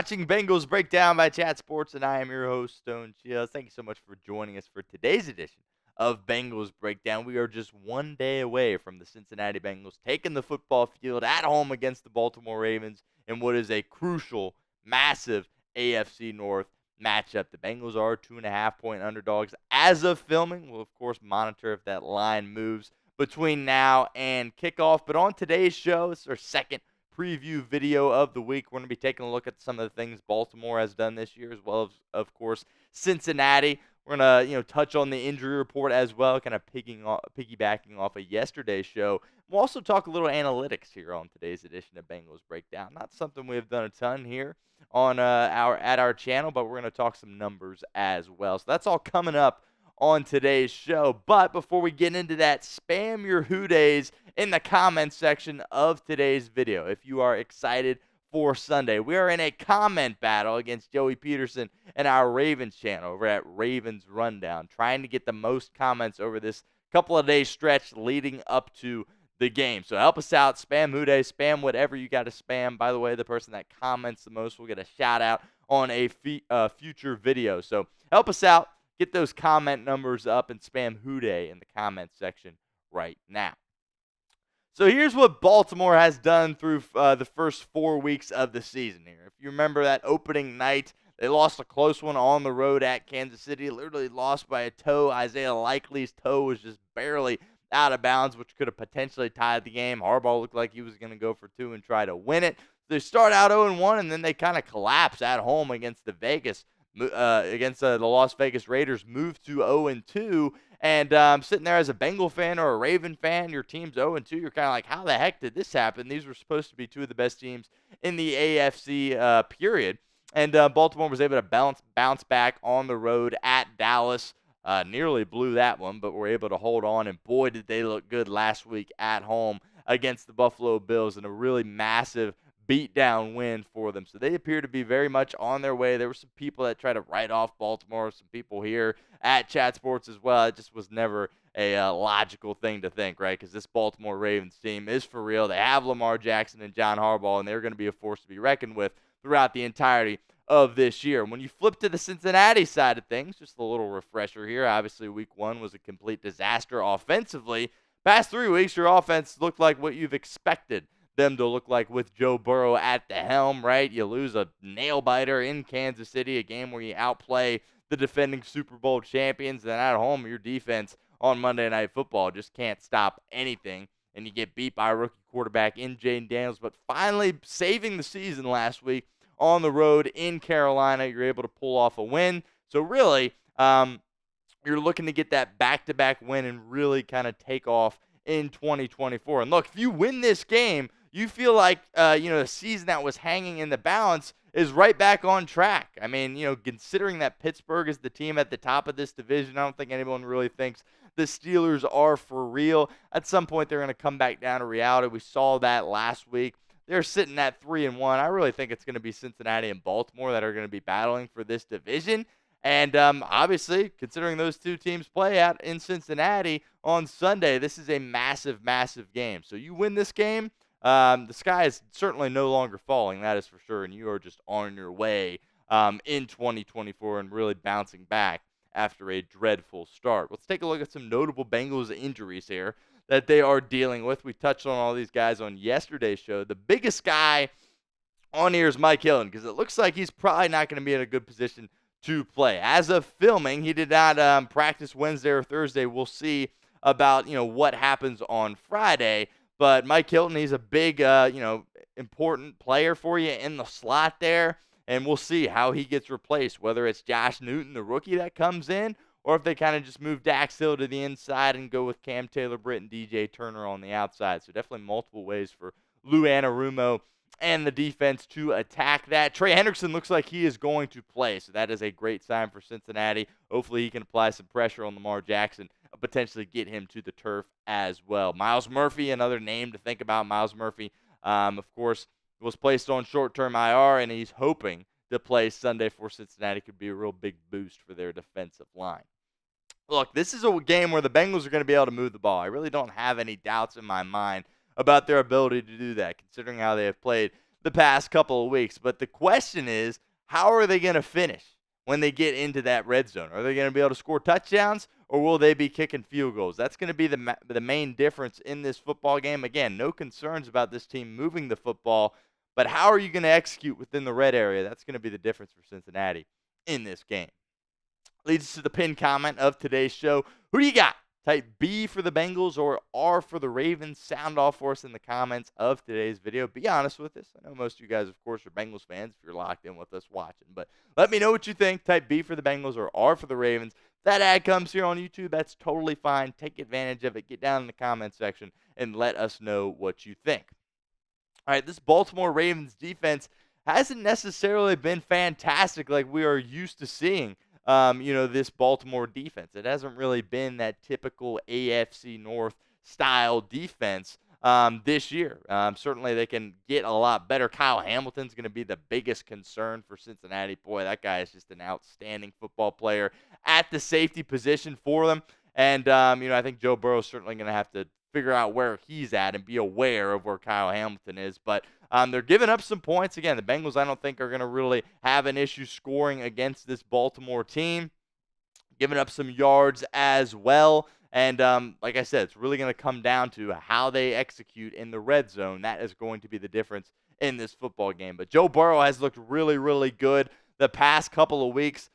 watching Bengals Breakdown by Chat Sports, and I am your host, Stone Shields. Thank you so much for joining us for today's edition of Bengals Breakdown. We are just one day away from the Cincinnati Bengals taking the football field at home against the Baltimore Ravens in what is a crucial, massive AFC North matchup. The Bengals are 2.5-point underdogs as of filming. We'll, of course, monitor if that line moves between now and kickoff. But on today's show, it's our second preview video of the week. We're going to be taking a look at some of the things Baltimore has done this year, as well as, of course, Cincinnati. We're going to, touch on the injury report as well, kind of piggybacking off of yesterday's show. We'll also talk a little analytics here on today's edition of Bengals Breakdown. Not something we have done a ton here on our channel, but we're going to talk some numbers as well. So that's all coming up on today's show. But before we get into that, spam your Who Days in the comments section of today's video if you are excited for Sunday. We are in a comment battle against Joey Peterson and our Ravens channel over at Ravens Rundown, trying to get the most comments over this couple of days stretch leading up to the game. So help us out. Spam Who Days. Spam whatever you got to spam. By the way, the person that comments the most will get a shout out on a future video. So help us out. Get those comment numbers up and spam Who Day in the comment section right now. So here's what Baltimore has done through the first 4 weeks of the season here. If you remember that opening night, they lost a close one on the road at Kansas City, literally lost by a toe. Isaiah Likely's toe was just barely out of bounds, which could have potentially tied the game. Harbaugh looked like he was going to go for two and try to win it. They start out 0-1, and then they kind of collapse at home against the Las Vegas Raiders, move to 0-2, and sitting there as a Bengal fan or a Raven fan, your team's 0-2, you're kind of like, how the heck did this happen? These were supposed to be two of the best teams in the AFC period, and Baltimore was able to bounce back on the road at Dallas, nearly blew that one, but were able to hold on, and boy, did they look good last week at home against the Buffalo Bills in a really massive beat-down win for them. So they appear to be very much on their way. There were some people that tried to write off Baltimore, some people here at Chat Sports as well. It just was never a logical thing to think, right? Because this Baltimore Ravens team is for real. They have Lamar Jackson and John Harbaugh, and they're going to be a force to be reckoned with throughout the entirety of this year. When you flip to the Cincinnati side of things, just a little refresher here. Obviously, week one was a complete disaster offensively. Past 3 weeks, your offense looked like what you've expected them to look like with Joe Burrow at the helm, right? You lose a nail-biter in Kansas City, a game where you outplay the defending Super Bowl champions, and at home, your defense on Monday Night Football just can't stop anything, and you get beat by a rookie quarterback in Jayden Daniels, but finally saving the season last week on the road in Carolina, you're able to pull off a win. So really, you're looking to get that back-to-back win and really kind of take off in 2024. And look, if you win this game, you feel like, the season that was hanging in the balance is right back on track. I mean, considering that Pittsburgh is the team at the top of this division, I don't think anyone really thinks the Steelers are for real. At some point, they're going to come back down to reality. We saw that last week. They're sitting at 3-1. I really think it's going to be Cincinnati and Baltimore that are going to be battling for this division. And obviously, considering those two teams play out in Cincinnati on Sunday, this is a massive, massive game. So you win this game, the sky is certainly no longer falling, that is for sure, and you are just on your way in 2024 and really bouncing back after a dreadful start. Let's take a look at some notable Bengals injuries here that they are dealing with. We touched on all these guys on yesterday's show. The biggest guy on here is Mike Hilton, because it looks like he's probably not going to be in a good position to play. As of filming, he did not practice Wednesday or Thursday. We'll see about what happens on Friday. But Mike Hilton, he's a big important player for you in the slot there, and we'll see how he gets replaced. Whether it's Josh Newton, the rookie that comes in, or if they kind of just move Dax Hill to the inside and go with Cam Taylor-Britt and DJ Turner on the outside. So definitely multiple ways for Lou Anarumo and the defense to attack that. Trey Hendrickson looks like he is going to play, so that is a great sign for Cincinnati. Hopefully he can apply some pressure on Lamar Jackson, potentially get him to the turf as well. Myles Murphy, another name to think about. Myles Murphy, of course, was placed on short-term IR, and he's hoping to play Sunday for Cincinnati. Could be a real big boost for their defensive line. Look, this is a game where the Bengals are going to be able to move the ball. I really don't have any doubts in my mind about their ability to do that, considering how they have played the past couple of weeks. But the question is, how are they going to finish when they get into that red zone? Are they going to be able to score touchdowns, or will they be kicking field goals? That's going to be the main difference in this football game. Again, no concerns about this team moving the football, but how are you going to execute within the red area? That's going to be the difference for Cincinnati in this game. Leads us to the pinned comment of today's show. Who do you got? Type B for the Bengals or R for the Ravens. Sound off for us in the comments of today's video. Be honest with us. I know most of you guys, of course, are Bengals fans if you're locked in with us watching. But let me know what you think. Type B for the Bengals or R for the Ravens. If that ad comes here on YouTube, that's totally fine. Take advantage of it. Get down in the comments section and let us know what you think. All right, this Baltimore Ravens defense hasn't necessarily been fantastic like we are used to seeing. This Baltimore defense. It hasn't really been that typical AFC North style defense this year. Certainly, they can get a lot better. Kyle Hamilton's going to be the biggest concern for Cincinnati. Boy, that guy is just an outstanding football player at the safety position for them. And, I think Joe Burrow is certainly going to have to figure out where he's at and be aware of where Kyle Hamilton is. But they're giving up some points. Again, the Bengals, I don't think, are going to really have an issue scoring against this Baltimore team. Giving up some yards as well. And like I said, it's really going to come down to how they execute in the red zone. That is going to be the difference in this football game. But Joe Burrow has looked really, really good the past couple of weeks.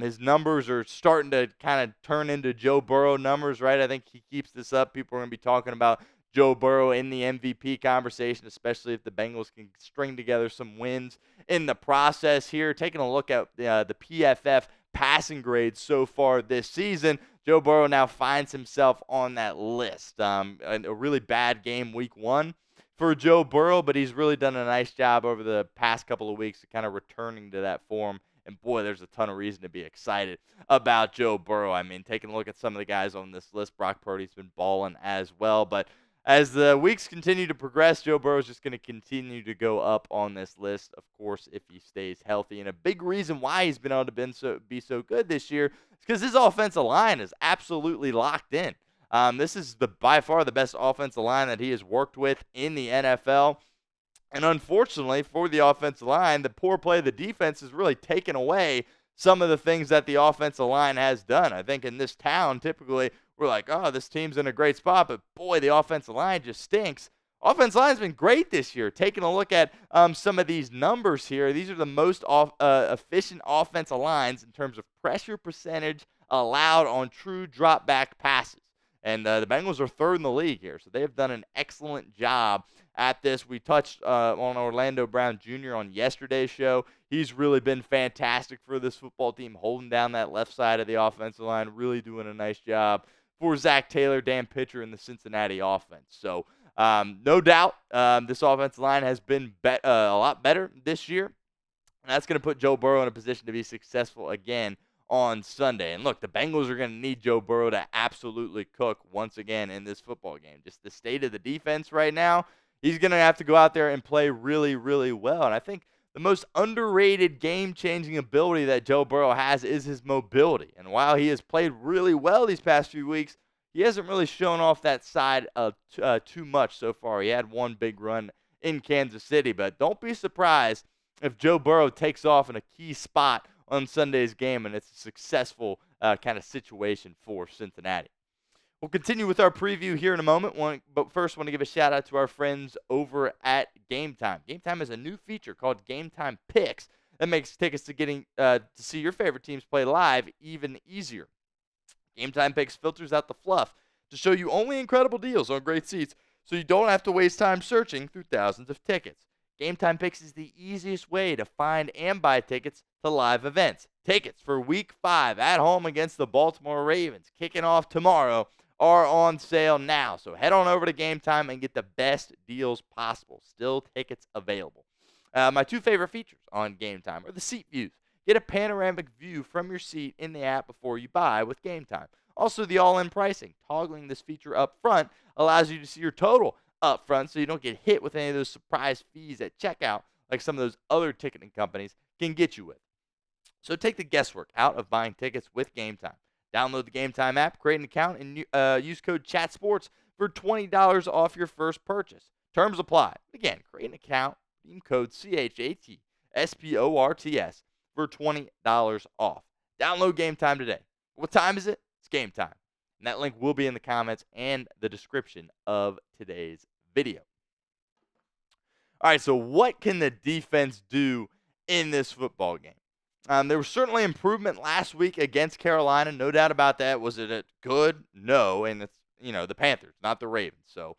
His numbers are starting to kind of turn into Joe Burrow numbers, right? I think he keeps this up. People are going to be talking about Joe Burrow in the MVP conversation, especially if the Bengals can string together some wins in the process here. Taking a look at the PFF passing grades so far this season, Joe Burrow now finds himself on that list. A really bad game week 1 for Joe Burrow, but he's really done a nice job over the past couple of weeks of kind of returning to that form. And boy, there's a ton of reason to be excited about Joe Burrow. I mean, taking a look at some of the guys on this list, Brock Purdy's been balling as well. But as the weeks continue to progress, Joe Burrow is just going to continue to go up on this list, of course, if he stays healthy. And a big reason why he's been able to be so good this year is because his offensive line is absolutely locked in. This is by far the best offensive line that he has worked with in the NFL. And unfortunately for the offensive line, the poor play of the defense has really taken away some of the things that the offensive line has done. I think in this town, typically, we're like, oh, this team's in a great spot, but boy, the offensive line just stinks. Offensive line's been great this year. Taking a look at some of these numbers here, these are the most efficient offensive lines in terms of pressure percentage allowed on true drop back passes. And the Bengals are third in the league here, so they have done an excellent job at this. We touched on Orlando Brown Jr. on yesterday's show. He's really been fantastic for this football team, holding down that left side of the offensive line, really doing a nice job for Zach Taylor, Dan Pitcher, and the Cincinnati offense. So no doubt this offensive line has been a lot better this year, and that's going to put Joe Burrow in a position to be successful again on Sunday. And look, the Bengals are going to need Joe Burrow to absolutely cook once again in this football game. Just the state of the defense right now, he's going to have to go out there and play really, really well. And I think the most underrated game-changing ability that Joe Burrow has is his mobility. And while he has played really well these past few weeks, he hasn't really shown off that side too much so far. He had one big run in Kansas City, but don't be surprised if Joe Burrow takes off in a key spot on Sunday's game, and it's a successful kind of situation for Cincinnati. We'll continue with our preview here in a moment, but first I want to give a shout-out to our friends over at Game Time. Game Time is a new feature called Game Time Picks that makes tickets to getting to see your favorite teams play live even easier. Game Time Picks filters out the fluff to show you only incredible deals on great seats, so you don't have to waste time searching through thousands of tickets. Game Time Picks is the easiest way to find and buy tickets to live events. Tickets for Week 5 at home against the Baltimore Ravens, kicking off tomorrow, are on sale now. So head on over to Game Time and get the best deals possible. Still tickets available. My two favorite features on Game Time are the seat views. Get a panoramic view from your seat in the app before you buy with Game Time. Also, the all-in pricing. Toggling this feature up front allows you to see your total up front so you don't get hit with any of those surprise fees at checkout like some of those other ticketing companies can get you with. So take the guesswork out of buying tickets with Game Time. Download the Game Time app, create an account, and use code CHATSPORTS for $20 off your first purchase. Terms apply. Again, create an account, Redeem code CHATSPORTS for $20 off. Download Game Time today. What time is it? It's game time. And that link will be in the comments and the description of today's video. All right, so what can the defense do in this football game? There was certainly improvement last week against Carolina, no doubt about that. Was it good? No, and it's the Panthers, not the Ravens. So,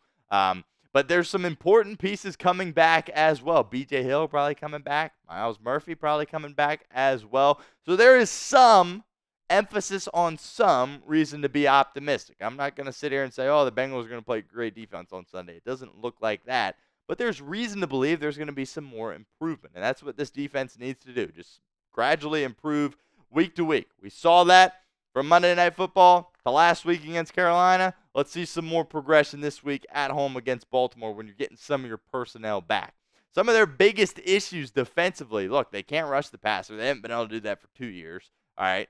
but there's some important pieces coming back as well. B.J. Hill probably coming back. Myles Murphy probably coming back as well. So there is some emphasis on some reason to be optimistic. I'm not going to sit here and say, oh, the Bengals are going to play great defense on Sunday. It doesn't look like that. But there's reason to believe there's going to be some more improvement. And that's what this defense needs to do. Just gradually improve week to week. We saw that from Monday Night Football to last week against Carolina. Let's see some more progression this week at home against Baltimore when you're getting some of your personnel back. Some of their biggest issues defensively, look, they can't rush the passer. They haven't been able to do that for 2 years. All right.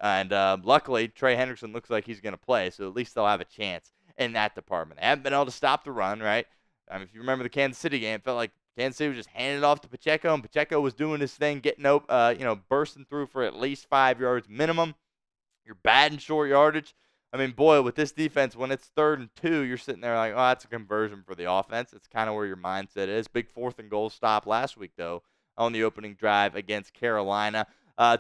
And luckily, Trey Hendrickson looks like he's going to play, so at least they'll have a chance in that department. They haven't been able to stop the run, right? If you remember the Kansas City game, it felt like Kansas City was just handing it off to Pacheco, and Pacheco was doing his thing, getting bursting through for at least 5 yards minimum. You're bad in short yardage. I mean, boy, with this defense, when it's 3rd and 2, you're sitting there like, oh, that's a conversion for the offense. That's kind of where your mindset is. Big 4th and goal stop last week, though, on the opening drive against Carolina.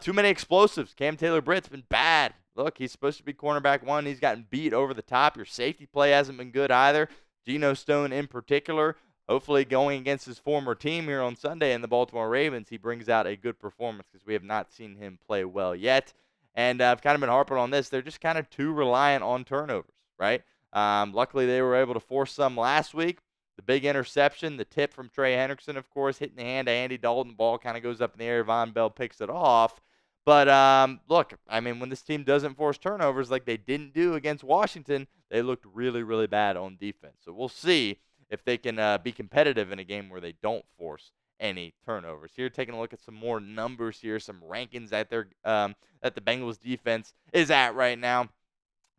Too many explosives. Cam Taylor-Britt's been bad. Look, he's supposed to be cornerback 1. He's gotten beat over the top. Your safety play hasn't been good either. Geno Stone in particular, hopefully going against his former team here on Sunday in the Baltimore Ravens, he brings out a good performance because we have not seen him play well yet. And I've kind of been harping on this. They're just kind of too reliant on turnovers, right? Luckily, they were able to force some last week. The big interception, the tip from Trey Hendrickson, of course, hitting the hand of Andy Dalton. Ball kind of goes up in the air. Von Bell picks it off. But, look, I mean, when this team doesn't force turnovers like they didn't do against Washington, they looked really, really bad on defense. So we'll see if they can be competitive in a game where they don't force any turnovers. Here, taking a look at some more numbers here, some rankings that the Bengals defense is at right now.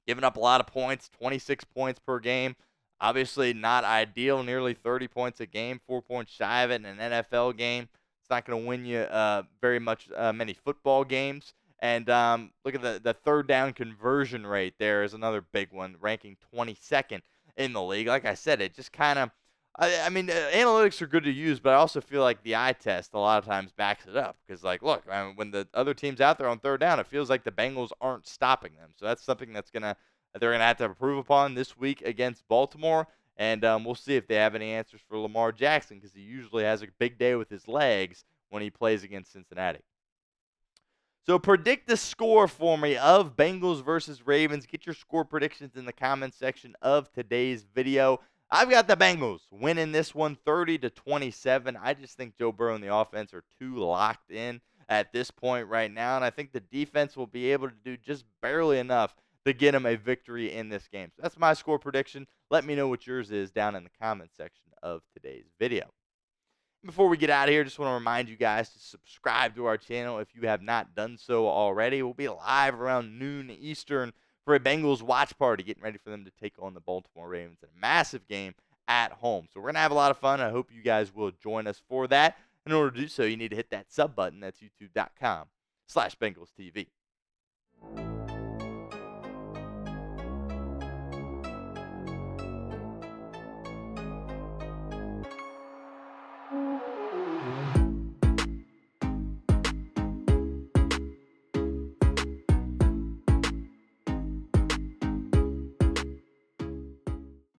Giving up a lot of points, 26 points per game. Obviously not ideal, nearly 30 points a game, 4 points shy of it in an NFL game. It's not going to win you very much many football games. And look at the 3rd down conversion rate there is another big one, ranking 22nd in the league. Like I said, it just kind of, analytics are good to use, but I also feel like the eye test a lot of times backs it up. Because, like, look, when the other team's out there on 3rd down, it feels like the Bengals aren't stopping them. So that's something they're going to have to improve upon this week against Baltimore. And we'll see if they have any answers for Lamar Jackson because he usually has a big day with his legs when he plays against Cincinnati. So predict the score for me of Bengals versus Ravens. Get your score predictions in the comments section of today's video. I've got the Bengals winning this one 30-27. I just think Joe Burrow and the offense are too locked in at this point right now, and I think the defense will be able to do just barely enough to get them a victory in this game. So that's my score prediction. Let me know what yours is down in the comments section of today's video. Before we get out of here, just want to remind you guys to subscribe to our channel if you have not done so already. We'll be live around noon Eastern for a Bengals watch party, getting ready for them to take on the Baltimore Ravens in a massive game at home. So we're going to have a lot of fun. I hope you guys will join us for that. In order to do so, you need to hit that sub button. That's youtube.com/BengalsTV.